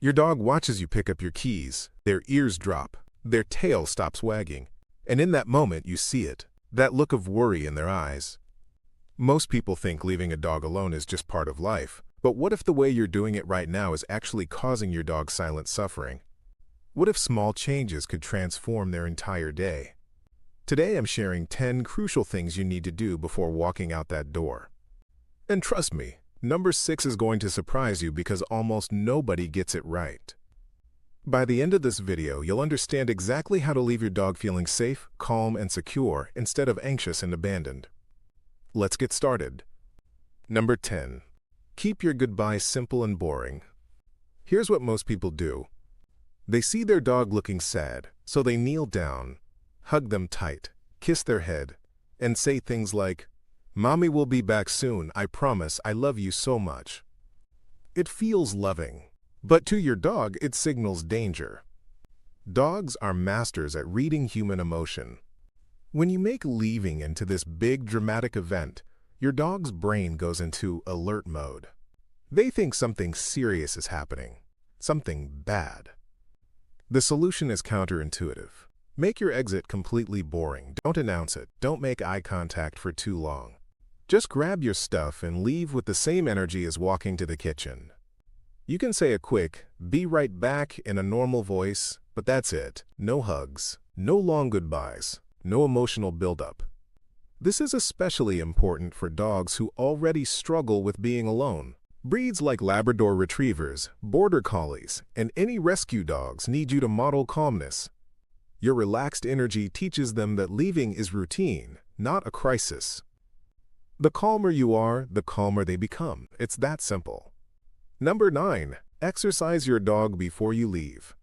Your dog watches you pick up your keys, their ears drop, their tail stops wagging, and in that moment you see it, that look of worry in their eyes. Most people think leaving a dog alone is just part of life, but what if the way you're doing it right now is actually causing your dog silent suffering? What if small changes could transform their entire day? Today I'm sharing 10 crucial things you need to do before walking out that door. And trust me, number 6 is going to surprise you because almost nobody gets it right. By the end of this video, you'll understand exactly how to leave your dog feeling safe, calm, and secure instead of anxious and abandoned. Let's get started. Number 10. Keep your goodbye simple and boring. Here's what most people do. They see their dog looking sad, so they kneel down, hug them tight, kiss their head, and say things like, "Mommy will be back soon, I promise, I love you so much." It feels loving, but to your dog it signals danger. Dogs are masters at reading human emotion. When you make leaving into this big dramatic event, your dog's brain goes into alert mode. They think something serious is happening, something bad. The solution is counterintuitive. Make your exit completely boring. Don't announce it. Don't make eye contact for too long. Just grab your stuff and leave with the same energy as walking to the kitchen. You can say a quick, "Be right back" in a normal voice, but that's it. No hugs, no long goodbyes, no emotional buildup. This is especially important for dogs who already struggle with being alone. Breeds like Labrador Retrievers, Border Collies, and any rescue dogs need you to model calmness. Your relaxed energy teaches them that leaving is routine, not a crisis. The calmer you are, the calmer they become. It's that simple. Number 9. Exercise your dog before you leave.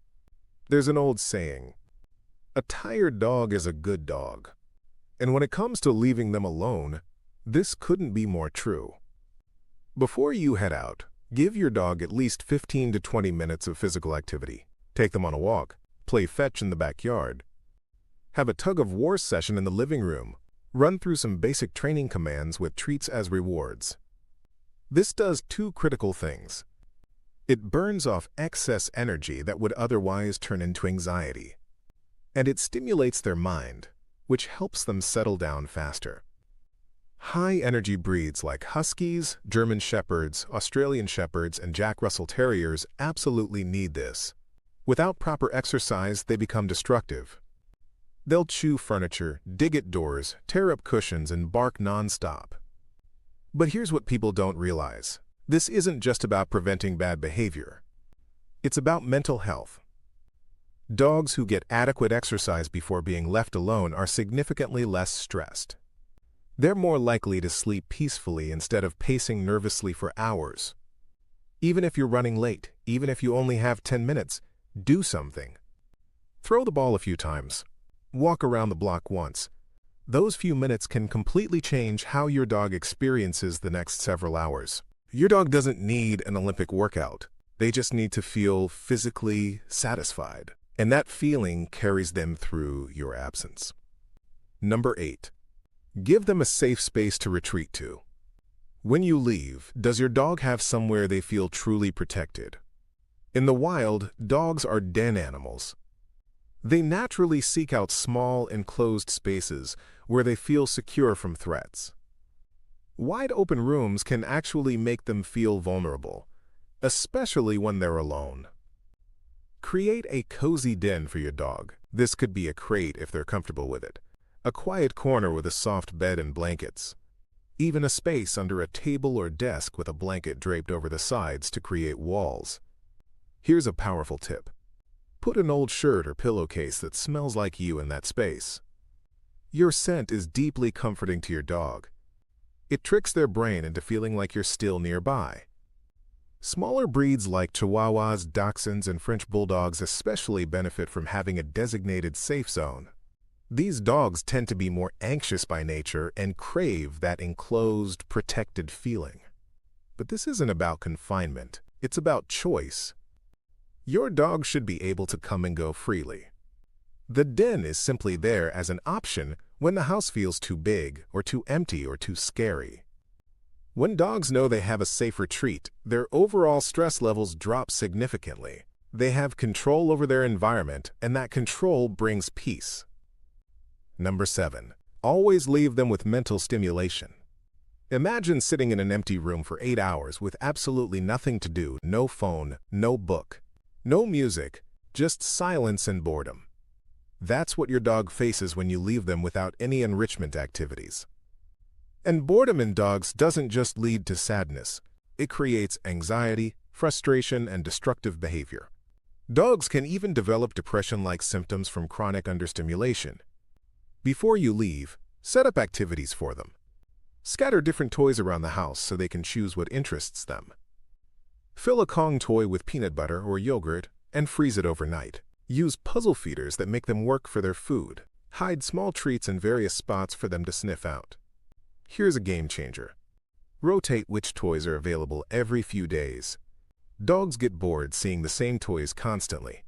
There's an old saying, "A tired dog is a good dog." And when it comes to leaving them alone, this couldn't be more true. Before you head out, give your dog at least 15 to 20 minutes of physical activity. Take them on a walk, play fetch in the backyard. Have a tug-of-war session in the living room. Run through some basic training commands with treats as rewards. This does 2 critical things. It burns off excess energy that would otherwise turn into anxiety. And it stimulates their mind, which helps them settle down faster. High-energy breeds like Huskies, German Shepherds, Australian Shepherds, and Jack Russell Terriers absolutely need this. Without proper exercise, they become destructive. They'll chew furniture, dig at doors, tear up cushions, and bark non-stop. But here's what people don't realize. This isn't just about preventing bad behavior. It's about mental health. Dogs who get adequate exercise before being left alone are significantly less stressed. They're more likely to sleep peacefully instead of pacing nervously for hours. Even if you're running late, even if you only have 10 minutes, do something. Throw the ball a few times. Walk around the block once. Those few minutes can completely change how your dog experiences the next several hours. Your dog doesn't need an Olympic workout. They just need to feel physically satisfied. And that feeling carries them through your absence. Number 8. Give them a safe space to retreat to. When you leave, does your dog have somewhere they feel truly protected? In the wild, dogs are den animals. They naturally seek out small, enclosed spaces where they feel secure from threats. Wide open rooms can actually make them feel vulnerable, especially when they're alone. Create a cozy den for your dog. This could be a crate if they're comfortable with it, a quiet corner with a soft bed and blankets, even a space under a table or desk with a blanket draped over the sides to create walls. Here's a powerful tip. Put an old shirt or pillowcase that smells like you in that space. Your scent is deeply comforting to your dog. It tricks their brain into feeling like you're still nearby. Smaller breeds like Chihuahuas, Dachshunds, and French Bulldogs especially benefit from having a designated safe zone. These dogs tend to be more anxious by nature and crave that enclosed, protected feeling. But this isn't about confinement. It's about choice. Your dog should be able to come and go freely. The den is simply there as an option when the house feels too big or too empty or too scary. When dogs know they have a safe retreat, their overall stress levels drop significantly. They have control over their environment, and that control brings peace. Number 7. Always leave them with mental stimulation. Imagine sitting in an empty room for 8 hours with absolutely nothing to do, no phone, no book, no music, just silence and boredom. That's what your dog faces when you leave them without any enrichment activities. And boredom in dogs doesn't just lead to sadness. It creates anxiety, frustration, and destructive behavior. Dogs can even develop depression-like symptoms from chronic understimulation. Before you leave, set up activities for them. Scatter different toys around the house so they can choose what interests them. Fill a Kong toy with peanut butter or yogurt and freeze it overnight. Use puzzle feeders that make them work for their food. Hide small treats in various spots for them to sniff out. Here's a game changer. Rotate which toys are available every few days. Dogs get bored seeing the same toys constantly.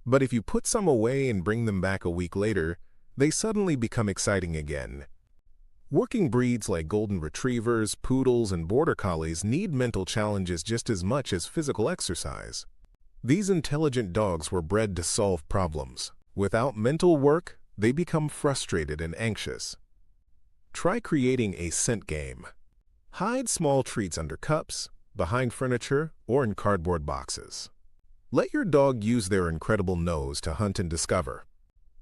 But if you put some away and bring them back a week later, they suddenly become exciting again. Working breeds like golden retrievers, poodles, and border collies need mental challenges just as much as physical exercise. These intelligent dogs were bred to solve problems. Without mental work, they become frustrated and anxious. Try creating a scent game. Hide small treats under cups, behind furniture, or in cardboard boxes. Let your dog use their incredible nose to hunt and discover.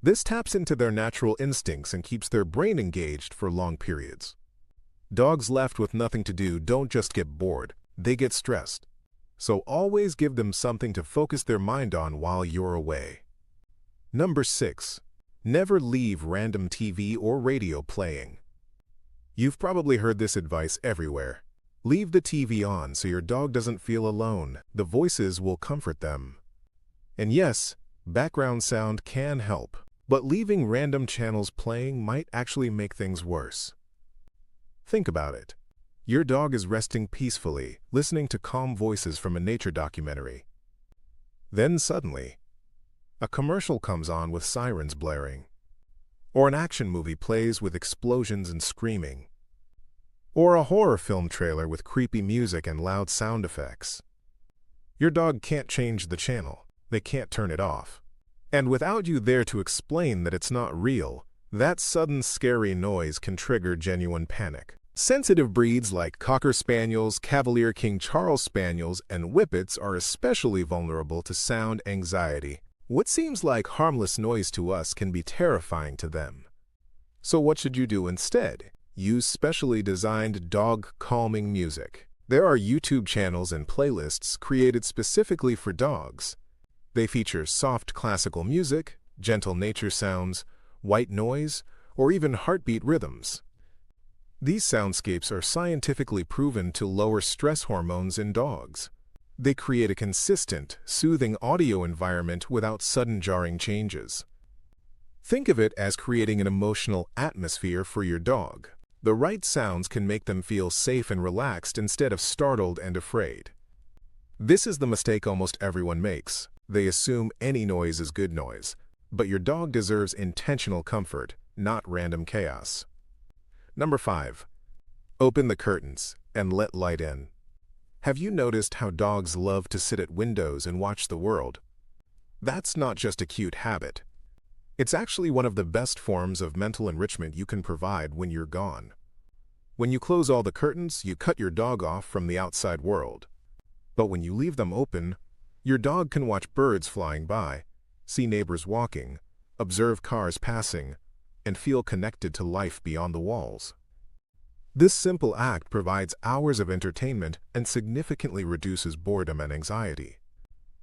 This taps into their natural instincts and keeps their brain engaged for long periods. Dogs left with nothing to do don't just get bored, they get stressed. So always give them something to focus their mind on while you're away. Number 6. Never leave random TV or radio playing. You've probably heard this advice everywhere. Leave the TV on so your dog doesn't feel alone. The voices will comfort them. And yes, background sound can help, but leaving random channels playing might actually make things worse. Think about it. Your dog is resting peacefully, listening to calm voices from a nature documentary. Then suddenly, a commercial comes on with sirens blaring. Or an action movie plays with explosions and screaming. Or a horror film trailer with creepy music and loud sound effects. Your dog can't change the channel. They can't turn it off. And without you there to explain that it's not real, that sudden scary noise can trigger genuine panic. Sensitive breeds like Cocker Spaniels, Cavalier King Charles Spaniels, and Whippets are especially vulnerable to sound anxiety. What seems like harmless noise to us can be terrifying to them. So what should you do instead? Use specially designed dog calming music. There are YouTube channels and playlists created specifically for dogs. They feature soft classical music, gentle nature sounds, white noise, or even heartbeat rhythms. These soundscapes are scientifically proven to lower stress hormones in dogs. They create a consistent, soothing audio environment without sudden jarring changes. Think of it as creating an emotional atmosphere for your dog. The right sounds can make them feel safe and relaxed instead of startled and afraid. This is the mistake almost everyone makes. They assume any noise is good noise, but your dog deserves intentional comfort, not random chaos. Number 5. Open the curtains and let light in. Have you noticed how dogs love to sit at windows and watch the world? That's not just a cute habit. It's actually one of the best forms of mental enrichment you can provide when you're gone. When you close all the curtains, you cut your dog off from the outside world. But when you leave them open, your dog can watch birds flying by, see neighbors walking, observe cars passing, and feel connected to life beyond the walls. This simple act provides hours of entertainment and significantly reduces boredom and anxiety.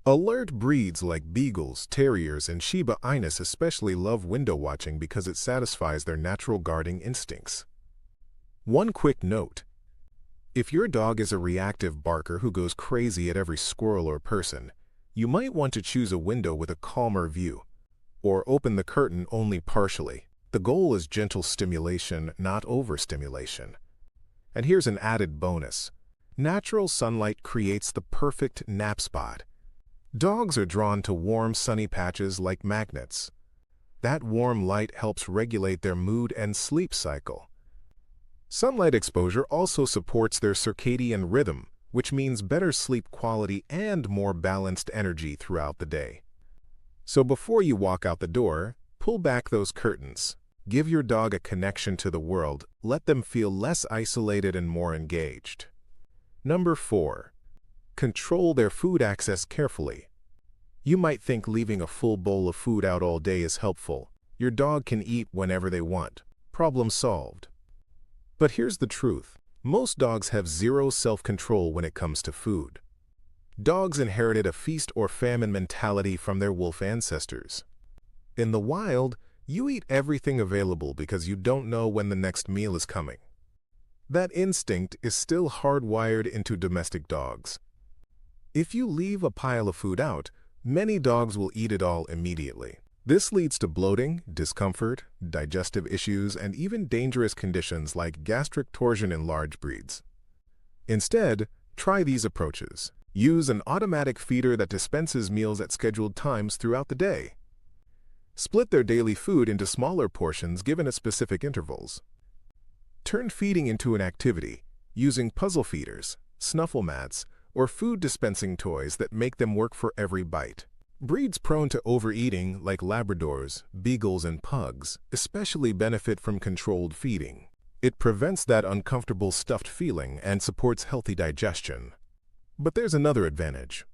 Alert breeds like Beagles, Terriers, and Shiba Inus especially love window watching because it satisfies their natural guarding instincts. One quick note: if your dog is a reactive barker who goes crazy at every squirrel or person, you might want to choose a window with a calmer view, or open the curtain only partially. The goal is gentle stimulation, not overstimulation. And here's an added bonus. Natural sunlight creates the perfect nap spot. Dogs are drawn to warm, sunny patches like magnets. That warm light helps regulate their mood and sleep cycle. Sunlight exposure also supports their circadian rhythm, which means better sleep quality and more balanced energy throughout the day. So before you walk out the door, pull back those curtains. Give your dog a connection to the world. Let them feel less isolated and more engaged. Number 4. Control their food access carefully. You might think leaving a full bowl of food out all day is helpful. Your dog can eat whenever they want. Problem solved. But here's the truth. Most dogs have zero self-control when it comes to food. Dogs inherited a feast or famine mentality from their wolf ancestors. In the wild, you eat everything available because you don't know when the next meal is coming. That instinct is still hardwired into domestic dogs. If you leave a pile of food out, many dogs will eat it all immediately. This leads to bloating, discomfort, digestive issues, and even dangerous conditions like gastric torsion in large breeds. Instead, try these approaches. Use an automatic feeder that dispenses meals at scheduled times throughout the day. Split their daily food into smaller portions given at specific intervals. Turn feeding into an activity, using puzzle feeders, snuffle mats, or food dispensing toys that make them work for every bite. Breeds prone to overeating, like Labradors, Beagles, and Pugs, especially benefit from controlled feeding. It prevents that uncomfortable stuffed feeling and supports healthy digestion. But there's another advantage.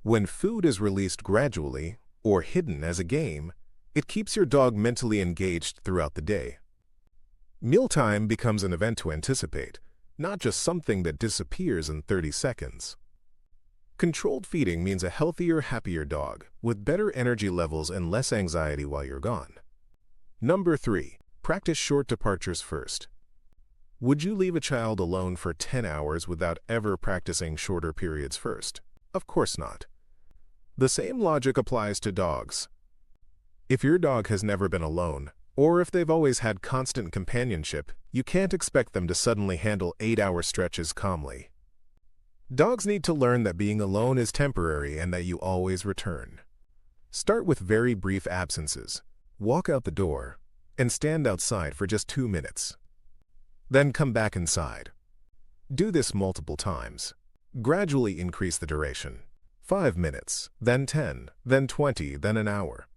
When food is released gradually, or hidden as a game, it keeps your dog mentally engaged throughout the day. Mealtime becomes an event to anticipate, not just something that disappears in 30 seconds. Controlled feeding means a healthier, happier dog, with better energy levels and less anxiety while you're gone. Number 3. Practice short departures first. Would you leave a child alone for 10 hours without ever practicing shorter periods first? Of course not. The same logic applies to dogs. If your dog has never been alone, or if they've always had constant companionship, you can't expect them to suddenly handle 8-hour stretches calmly. Dogs need to learn that being alone is temporary and that you always return. Start with very brief absences. Walk out the door and stand outside for just 2 minutes. Then come back inside. Do this multiple times. Gradually increase the duration. 5 minutes, then 10, then 20, then an hour.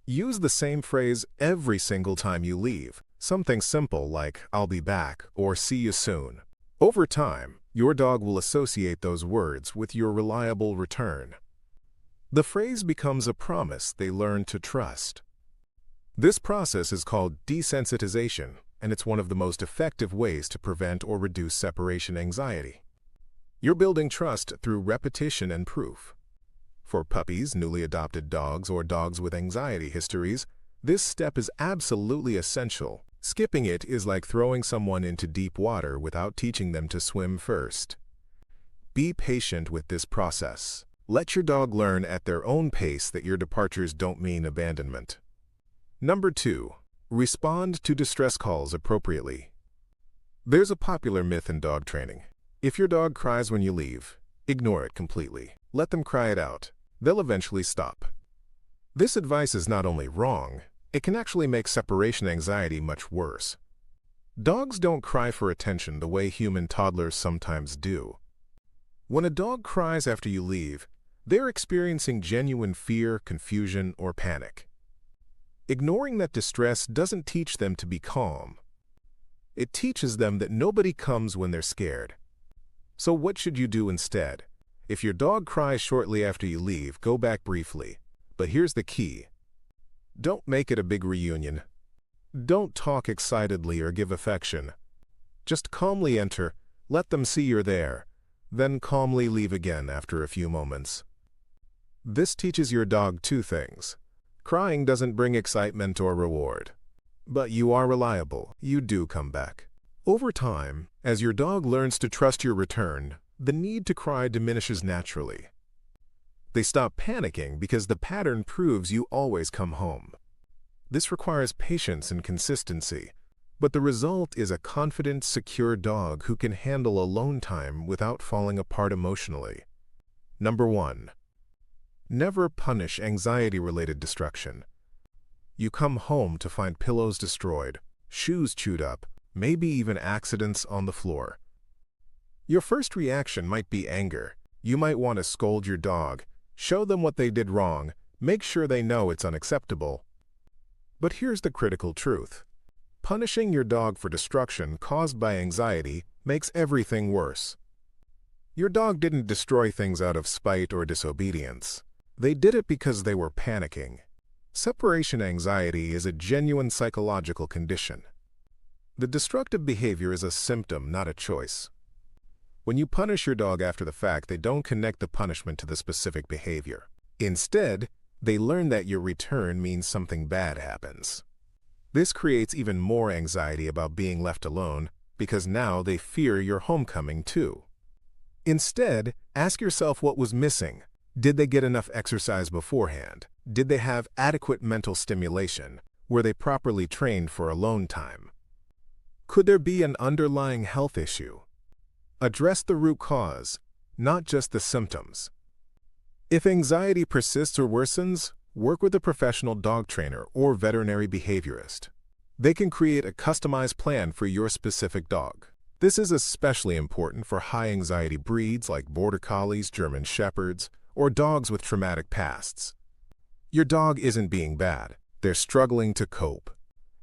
Use the same phrase every single time you leave. Something simple like, "I'll be back," or "See you soon." Over time, your dog will associate those words with your reliable return. The phrase becomes a promise they learn to trust. This process is called desensitization, and it's one of the most effective ways to prevent or reduce separation anxiety. You're building trust through repetition and proof. For puppies, newly adopted dogs, or dogs with anxiety histories, this step is absolutely essential. Skipping it is like throwing someone into deep water without teaching them to swim first. Be patient with this process. Let your dog learn at their own pace that your departures don't mean abandonment. Number 2. Respond to distress calls appropriately. There's a popular myth in dog training. If your dog cries when you leave, ignore it completely. Let them cry it out. They'll eventually stop. This advice is not only wrong, it can actually make separation anxiety much worse. Dogs don't cry for attention the way human toddlers sometimes do. When a dog cries after you leave, they're experiencing genuine fear, confusion, or panic. Ignoring that distress doesn't teach them to be calm. It teaches them that nobody comes when they're scared. So what should you do instead? If your dog cries shortly after you leave, go back briefly. But here's the key. Don't make it a big reunion. Don't talk excitedly or give affection. Just calmly enter, let them see you're there, then calmly leave again after a few moments. This teaches your dog 2 things. Crying doesn't bring excitement or reward. But you are reliable, you do come back. Over time, as your dog learns to trust your return, the need to cry diminishes naturally. They stop panicking because the pattern proves you always come home. This requires patience and consistency, but the result is a confident, secure dog who can handle alone time without falling apart emotionally. Number 1. Never punish anxiety-related destruction. You come home to find pillows destroyed, shoes chewed up, maybe even accidents on the floor. Your first reaction might be anger. You might want to scold your dog, show them what they did wrong, make sure they know it's unacceptable. But here's the critical truth. Punishing your dog for destruction caused by anxiety makes everything worse. Your dog didn't destroy things out of spite or disobedience. They did it because they were panicking. Separation anxiety is a genuine psychological condition. The destructive behavior is a symptom, not a choice. When you punish your dog after the fact, they don't connect the punishment to the specific behavior. Instead, they learn that your return means something bad happens. This creates even more anxiety about being left alone because now they fear your homecoming too. Instead, ask yourself what was missing. Did they get enough exercise beforehand? Did they have adequate mental stimulation? Were they properly trained for alone time? Could there be an underlying health issue? Address the root cause, not just the symptoms. If anxiety persists or worsens, work with a professional dog trainer or veterinary behaviorist. They can create a customized plan for your specific dog. This is especially important for high-anxiety breeds like Border Collies, German Shepherds, or dogs with traumatic pasts. Your dog isn't being bad. They're struggling to cope.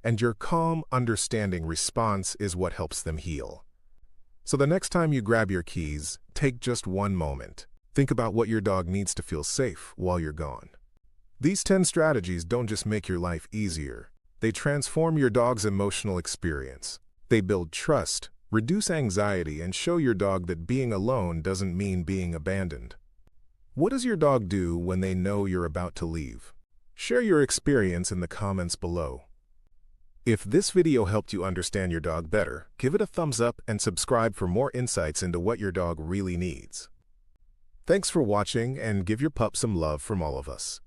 And your calm, understanding response is what helps them heal. So the next time you grab your keys, take just one moment. Think about what your dog needs to feel safe while you're gone. These 10 strategies don't just make your life easier. They transform your dog's emotional experience. They build trust, reduce anxiety, and show your dog that being alone doesn't mean being abandoned. What does your dog do when they know you're about to leave? Share your experience in the comments below. If this video helped you understand your dog better, give it a thumbs up and subscribe for more insights into what your dog really needs. Thanks for watching, and give your pup some love from all of us.